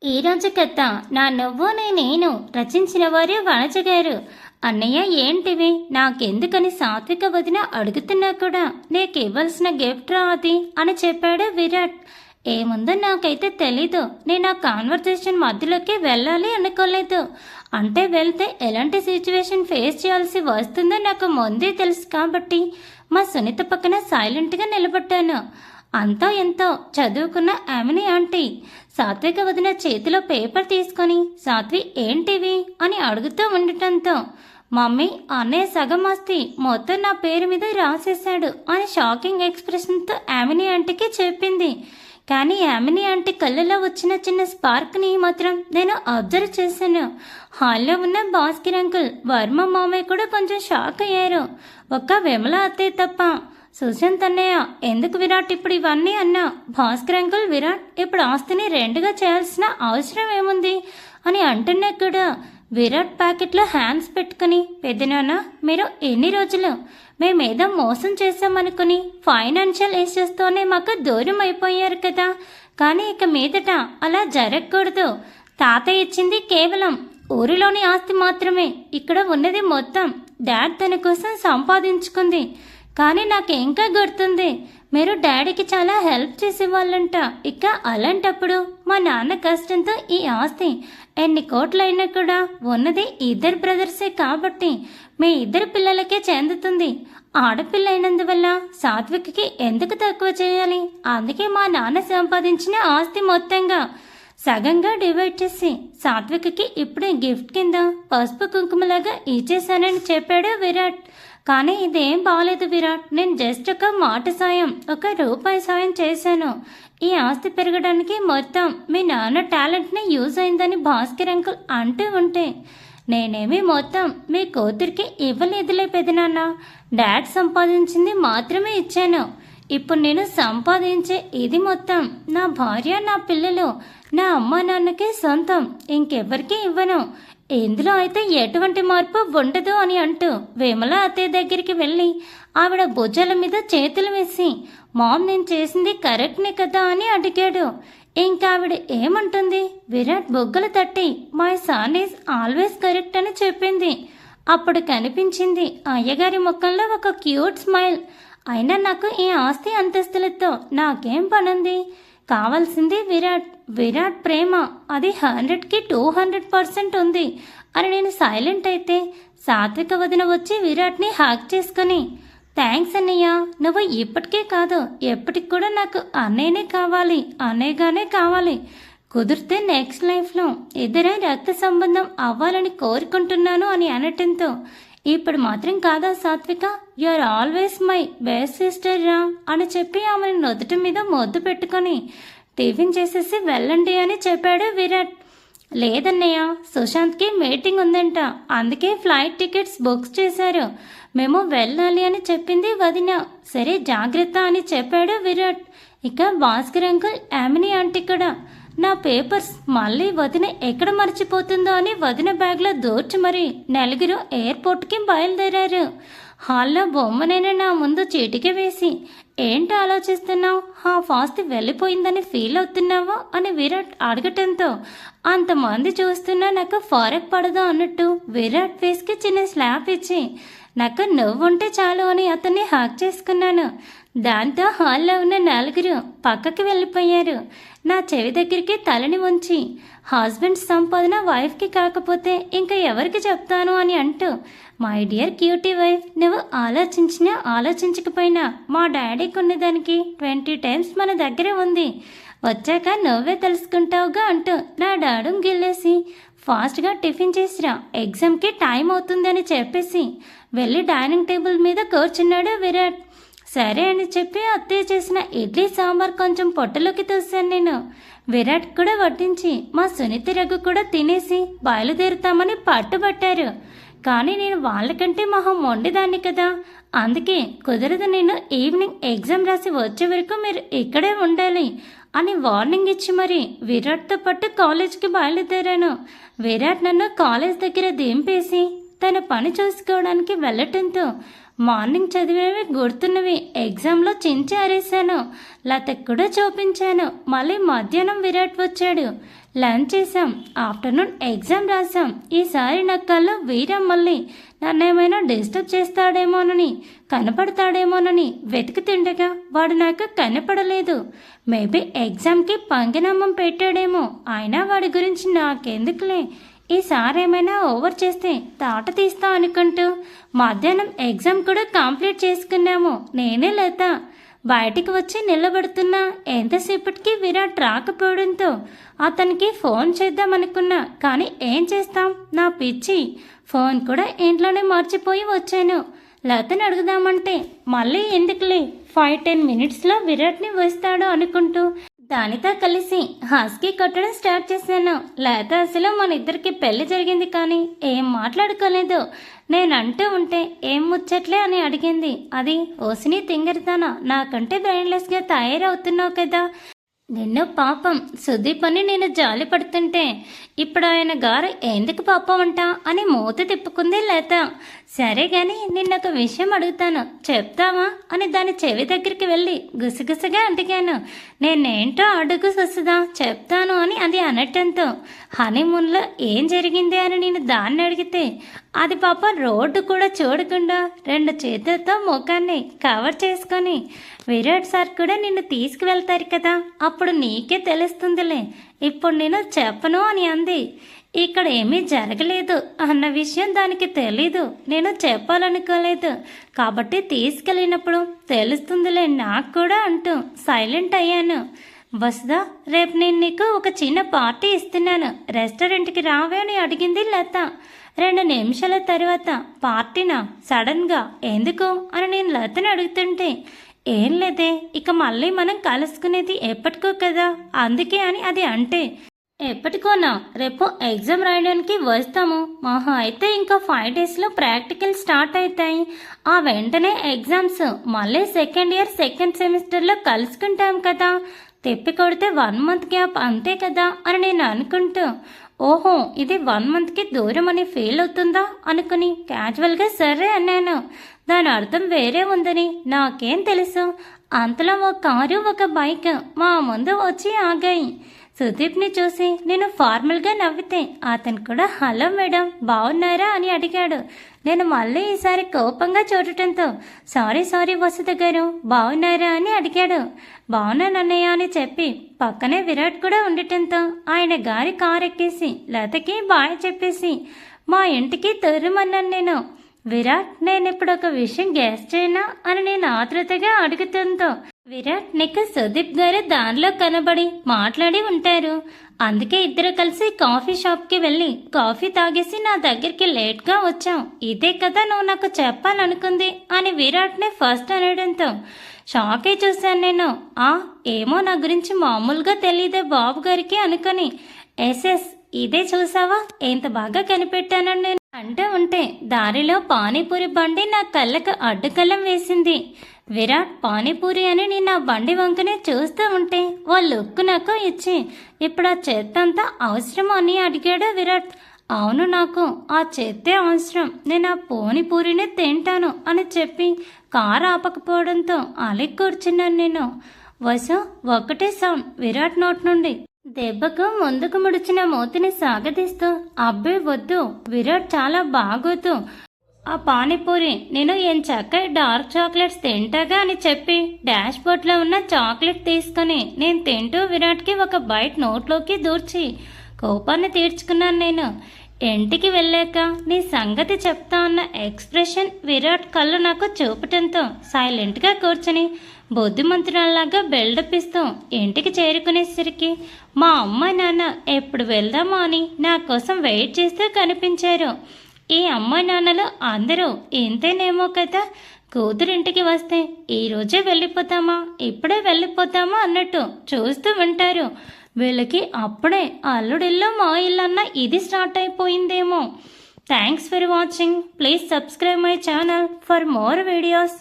ఈరోజు కథ నా నువ్వు నేను రచించిన వారు వనజ గారు. అన్నయ్య ఏంటివి నాకెందుకని సాత్విక వదిన అడుగుతున్నా కూడా నీకు ఇవ్వాల్సిన గిఫ్ట్ రా అది అని చెప్పాడు విరాట్. ఏముందో నాకైతే తెలీదు. నేను ఆ కాన్వర్సేషన్ మధ్యలోకి వెళ్ళాలి అనుకోలేదు. అంటే వెళ్తే ఎలాంటి సిచ్యువేషన్ ఫేస్ చేయాల్సి వస్తుందో నాకు ముందే తెలుసు కాబట్టి మా సునీత పక్కన సైలెంట్గా నిలబడ్డాను. అంతా ఎంతో చదువుకున్న ఆమెని ఆంటీ సాత్విక వదిన చేతిలో పేపర్ తీసుకొని సాత్వి ఏంటివి అని అడుగుతూ ఉండటంతో మమ్మీ అన్నయ్య సగం ఆస్తి మొత్తం నా పేరు మీద రాసేశాడు అని షాకింగ్ ఎక్స్ప్రెషన్తో ఆమెని ఆంటీకి చెప్పింది. కానీ యామిని ఆంటీ కళ్ళలో వచ్చిన చిన్న స్పార్క్ని మాత్రం నేను అబ్జర్వ్ చేశాను. హాల్లో ఉన్న భాస్కర్ అంకుల్, వర్మ మామయ్య కూడా కొంచెం షాక్ అయ్యారు. ఒక్క విమల అత్తయ్య తప్ప. సుశాంత్ అన్నయ్య ఎందుకు విరాట్ ఇప్పుడు ఇవన్నీ అన్నా? భాస్కర్ అంకుల్, విరాట్ ఇప్పుడు ఆస్తిని రెండుగా చేయాల్సిన అవసరం ఏముంది అని అంటున్నా కూడా విరాట్ ప్యాకెట్లో హ్యాండ్స్ పెట్టుకుని, పెద్దనాన్న మీరు ఎన్ని రోజులు మేమేదో మోసం చేశామనుకుని ఫైనాన్షియల్ ఇష్యూస్తోనే మాకు దూరం అయిపోయారు కదా, కానీ ఇక మీదట అలా జరగకూడదు. తాతయ్య ఇచ్చింది కేవలం ఊరిలోని ఆస్తి మాత్రమే, ఇక్కడ ఉన్నది మొత్తం డాడ్ తన కోసం సంపాదించుకుంది. కానీ నాకు ఇంకా గుర్తుంది, మీరు డాడీకి చాలా హెల్ప్ చేసేవాళ్ళంట. ఇక అలాంటప్పుడు మా నాన్న కష్టంతో ఈ ఆస్తి ఎన్ని కోట్లైనా కూడా ఉన్నది ఇద్దరు బ్రదర్సే కాబట్టి మీ ఇద్దరు పిల్లలకే చెందుతుంది. ఆడపిల్ల అయినందువల్ల సాత్విక్కి ఎందుకు తక్కువ చేయాలి? అందుకే మా నాన్న సంపాదించిన ఆస్తి మొత్తంగా సగంగా డివైడ్ చేసి సాత్విక్కి ఇప్పుడే గిఫ్ట్ కింద పసుపు కుంకుమలాగా ఇచ్చేసానని చెప్పాడు విరాట్. కానీ ఇదేం బాగాలేదు విరాట్, నేను జస్ట్ ఒక మాట సాయం, ఒక రూపాయి సాయం చేశాను. ఈ ఆస్తి పెరగడానికి మొత్తం మీ నాన్న టాలెంట్ని యూజ్ అయిందని భాస్కర్ అంకుల్ అంటూ ఉంటే నేనేమి మొత్తం మీ కూతురికి ఇవ్వలేదులే పెదనాన్న. డాడ్ సంపాదించింది మాత్రమే ఇచ్చాను. ఇప్పుడు నేను సంపాదించే ఇది మొత్తం నా భార్య, నా పిల్లలు, నా అమ్మ నాన్నకే సొంతం, ఇంకెవ్వరికీ ఇవ్వను. ఇందులో అయితే ఎటువంటి మార్పు ఉండదు అని అంటూ విమల అత్తయ్య దగ్గరికి వెళ్ళి ఆవిడ భుజాల మీద చేతులు వేసి, మామ్ నేను చేసింది కరెక్ట్నే కదా అని అడిగాడు. ఇంకా ఆవిడ ఏమంటుంది? విరాట్ బొగ్గలు తట్టి my son is always correct అని చెప్పింది. అప్పుడు కనిపించింది అయ్యగారి ముఖంలో ఒక క్యూట్ స్మైల్. అయినా నాకు ఈ ఆస్తి అంతస్తులతో నాకేం పనుంది? కావాల్సింది విరాట్, విరాట్ ప్రేమ, అది 100కి 200% ఉంది అని నేను సైలెంట్ అయితే సాత్విక వదిన వచ్చి విరాట్ని హాక్ చేసుకుని, థ్యాంక్స్ అన్నయ్య, నువ్వు ఇప్పటికే కాదు ఎప్పటికి కూడా నాకు అన్నయ్యనే కావాలి, అన్నయ్యగానే కావాలి. కుదిరితే నెక్స్ట్ లైఫ్లో ఇద్దరే రక్త సంబంధం అవ్వాలని కోరుకుంటున్నాను అని అనటంతో, ఇప్పుడు మాత్రం కాదా Satvika, you are always my best sister రా అని చెప్పి ఆమెను నుదుటి మీద మొద్దు పెట్టుకొని టిఫిన్ చేసేసి వెళ్ళండి అని చెప్పాడు విరాట్. లేదన్నయ్య, సుశాంత్కి మీటింగ్ ఉందంట, అందుకే ఫ్లైట్ టికెట్స్ బుక్ చేశారు, మేము వెళ్ళాలి అని చెప్పింది వదిన. సరే జాగ్రత్త అని చెప్పాడు విరాట్. ఇక భాస్కర్ అంకుల్, యామిని ఆంటీ కూడా నా పేపర్స్ మళ్ళీ వదిన ఎక్కడ మర్చిపోతుందో అని వదిన బ్యాగ్లో దూర్చి మరి నలుగురు ఎయిర్పోర్ట్కి బయలుదేరారు. హాల్లో బొమ్మనైనా నా ముందు చీటికి వేసి, ఏంటి ఆలోచిస్తున్నావు, హాఫ్ ఆస్తి వెళ్ళిపోయిందని ఫీల్ అవుతున్నావా అని విరాట్ అడగటంతో అంతమంది చూస్తున్నా నాకు ఫరక్ పడదు అన్నట్టు విరాట్ ఫేస్కి చిన్న స్లాప్ ఇచ్చి, నాకు నువ్వుంటే చాలు అని అతన్ని హాక్ చేసుకున్నాను. దాంతో హాల్లో ఉన్న నలుగురు పక్కకి వెళ్ళిపోయారు. నా చెవి దగ్గరికి తలని ఉంచి, హస్బెండ్ సంపాదన వైఫ్కి కాకపోతే ఇంకా ఎవరికి చెప్తాను అని అంటూ, మై డియర్ క్యూటీ వైఫ్, నువ్వు ఆలోచించినా ఆలోచించకపోయినా మా డాడీకి ఉన్నదానికి 20 టైమ్స్ మన దగ్గర ఉంది, వచ్చాక నువ్వే తెలుసుకుంటావుగా అంటూ నా డాడీ గిల్లేసి, ఫాస్ట్గా టిఫిన్ చేసిరా, ఎగ్జామ్కి టైం అవుతుందని చెప్పేసి వెళ్ళి డైనింగ్ టేబుల్ మీద కూర్చున్నాడు విరాట్. సరే అని చెప్పి అత్తయ్య చేసిన ఇడ్లీ సాంబార్ కొంచెం పొట్టలోకి తోసాను నేను. విరాట్ కూడా వడ్డించి మా సునీత రఘు కూడా తినేసి బయలుదేరుతామని పట్టుబట్టారు. కానీ నేను వాళ్ళకంటే మొహం మొండిదాన్ని కదా, అందుకే కుదరదు, నేను ఈవినింగ్ ఎగ్జామ్ రాసి వచ్చే వరకు మీరు ఇక్కడే ఉండాలి అని వార్నింగ్ ఇచ్చి మరి విరాట్తో పాటు కాలేజ్కి బయలుదేరాను. విరాట్ నన్ను కాలేజ్ దగ్గర దింపేసి తన పని చూసుకోవడానికి వెళ్ళటంతో మార్నింగ్ చదివేవి గుర్తున్నవి ఎగ్జామ్లో చించి ఆరేశాను. లతకు కూడా చూపించాను. మళ్ళీ మధ్యాహ్నం విరాట్ వచ్చాడు. లంచ్ చేసాం, ఆఫ్టర్నూన్ ఎగ్జామ్ రాసాం. ఈసారి నా కళ్ళు వీరమ్మల్ని నన్నేమైనా డిస్టర్బ్ చేస్తాడేమోనని, కనపడతాడేమోనని వెతుకుతుండగా వాడు నాకు కనపడలేదు. మేబీ ఎగ్జామ్కి పంగినమ్మం పెట్టాడేమో. అయినా వాడి గురించి నాకెందుకులే, ఈసారి ఏమైనా ఓవర్ చేస్తే తాట తీస్తా అనుకుంటూ మధ్యాహ్నం ఎగ్జామ్ కూడా కంప్లీట్ చేసుకున్నాము. నేనే లేత బయటికి వచ్చి నిలబడుతున్నా. ఎంతసేపటికి విరాట్ రాకపోవడంతో అతనికి ఫోన్ చేద్దామనుకున్నా. కానీ ఏం చేస్తాం, నా పిచ్చి. ఫోన్ కూడా ఇంట్లోనే మర్చిపోయి వచ్చాను. లతని అడుగుదామంటే మళ్ళీ ఎందుకులే, 5-10 మినిట్స్లో విరాట్ని వస్తాడు అనుకుంటూ దానితో కలిసి హస్కీ కొట్టడం స్టార్ట్ చేశాను. లేత అసలు మన ఇద్దరికి పెళ్లి జరిగింది కానీ ఏం మాట్లాడుకోలేదు. నేనంటూ ఉంటే ఏం ముచ్చట్లే అని అడిగింది. అది ఓసిని తింగరితానా, నాకంటే బ్రెయిన్లెస్గా తయారవుతున్నావు కదా. నిన్ను పాపం సుదీప్ అని నేను జాలి పడుతుంటే ఇప్పుడు ఆయన గారు ఎందుకు పాపం అంట అని మూత తిప్పుకుంది లేత. సరే గాని నిన్నొక విషయం అడుగుతాను, చెప్తావా అని దాని చెవి దగ్గరికి వెళ్ళి గుసగుసగా అడిగాను. నేనేంటో అడుగు సుసుదా, చెప్తాను అని అది అనటంతో హనీమూన్లో ఏం జరిగింది అని నేను దాన్ని అడిగితే అది పాపం రోడ్డు కూడా చూడకుండా 2 చేతులతో ముఖాన్ని కవర్ చేసుకొని విరాట్ సార్ కూడా నిన్ను తీసుకువెళ్తారు కదా, అప్పుడు నీకే తెలుస్తుందిలే, ఇప్పుడు నేను చెప్పను అని అంది. ఇక్కడ ఏమీ జరగలేదు అన్న విషయం దానికి తెలీదు, నేను చెప్పాలనుకోలేదు. కాబట్టి తీసుకెళ్ళినప్పుడు తెలుస్తుందిలే నాకు కూడా అంటూ సైలెంట్ అయ్యాను. వసుదా, రేపు నేను నీకు ఒక చిన్న పార్టీ ఇస్తున్నాను, రెస్టారెంట్కి రావే అని అడిగింది లత. 2 నిమిషాల తర్వాత పార్టీనా సడన్గా ఎందుకు అని నేను లతని అడుగుతుంటే ఏం లేదే, ఇక మళ్ళీ మనం కలుసుకునేది ఎప్పటికో కదా, అందుకే అని అది అంటే ఎప్పటికోనా, రేపు ఎగ్జామ్ రాయడానికి వస్తాము. మహా అయితే ఇంకా 5 డేస్లో ప్రాక్టికల్ స్టార్ట్ అవుతాయి. ఆ వెంటనే ఎగ్జామ్స్, మళ్ళీ సెకండ్ ఇయర్ సెకండ్ సెమిస్టర్లో కలుసుకుంటాం కదా, తిప్పి కొడితే 1 మంత్ గ్యాప్ అంతే కదా అని నేను అనుకుంటూ ఓహో ఇది 1 మంత్కి దూరం అని ఫీల్ అవుతుందా అనుకుని క్యాజువల్గా సరే అన్నాను. దాని అర్థం వేరే ఉందని నాకేం తెలుసు. అంతలో ఒక కారు ఒక బైక్ మా ముందు వచ్చి ఆగాయి. సుదీప్ని చూసి నేను ఫార్మల్గా నవ్వితే అతను కూడా హలో మేడం బాగున్నారా అని అడిగాడు. నేను మళ్ళీ ఈసారి కోపంగా చూడటంతో సారీ వసుధ గారు బాగున్నారా అని అడిగాడు. బాగున్నానన్నయ్య అని చెప్పి పక్కనే విరాట్ కూడా ఉండటంతో ఆయన గారి కారు ఎక్కేసి లతకి బాయ్ చెప్పేసి మా ఇంటికి తొర్రమన్నాను నేను. విరాట్, నేను ఇప్పుడు ఒక విషయం గెస్ చేయనా అని నేను ఆతృతగా అడుగుతుందో విరాట్, నీకు సుదీప్ గారు దారిలో కనబడి మాట్లాడి ఉంటారు, అందుకే ఇద్దరు కలిసి కాఫీ షాప్కి వెళ్ళి కాఫీ తాగేసి నా దగ్గరికి లేట్గా వచ్చాం, ఇదే కదా నువ్వు నాకు చెప్పాలనుకుంది అని విరాట్ని ఫస్ట్ అనడంతో షాకే చూశాను నేను. ఏమో నా గురించి మామూలుగా తెలియదే బాబు గారికి అనుకొని ఎస్ఎస్ ఇదే చూసావా ఎంత బాగా కనిపెట్టానని నేను అంటూ ఉంటే దారిలో పానీపూరి బండి నా కళ్ళకు అడ్డుకల్లం వేసింది. విరాట్ పానీపూరి అని నేను ఆ బండి వంకనే చూస్తూ ఉంటే ఓ లుక్ నాకు ఇచ్చి ఇప్పుడు ఆ చెత్త అంతా అవసరం అని అడిగాడు విరాట్. అవును, నాకు ఆ చెత్తే అవసరం, నేను ఆ పానీపూరినే తింటాను అని చెప్పి కారు ఆపకపోవడంతో అలిగి కూర్చున్నాను నేను. వసు ఒకటే సౌండ్ విరాట్ నోట్ నుండి. దెబ్బకు ముందుకు ముడిచిన మూతిని సాగదీస్తూ అబ్బే వద్దు విరాట్ చాలా బాగోదు ఆ పానీపూరి, నేను ఏం చక్క డార్క్ చాక్లెట్స్ తింటాగా అని చెప్పి డాష్ బోర్డ్లో ఉన్న చాక్లెట్ తీసుకుని నేను తింటూ విరాట్కి ఒక బైట్ నోట్లోకి దూర్చి కోపాన్ని తీర్చుకున్నాను నేను. ఇంటికి వెళ్ళాక నీ సంగతి చెప్తా అన్న ఎక్స్ప్రెషన్ విరాట్ కళ్ళు నాకు చూపటంతో సైలెంట్గా కూర్చొని బుద్ధిమంతురాల్లాగా బిల్డప్ ఇస్తూ ఇంటికి చేరుకునేసరికి మా అమ్మ నాన్న ఎప్పుడు వెళ్దామో అని నా కోసం వెయిట్ చేస్తూ కనిపించారు. ఈ అమ్మ నాన్నలు అందరూ ఇంతేనేమో కదా, కూతురింటికి వస్తే ఈరోజే వెళ్ళిపోతామా ఇప్పుడే వెళ్ళిపోతామా అన్నట్టు చూస్తూ ఉంటారు. వీళ్ళకి అప్పుడే అల్లుడిల్లు మా ఇల్లన్న ఇది స్టార్ట్ అయిపోయిందేమో. Thanks for watching. Please subscribe my channel for more videos.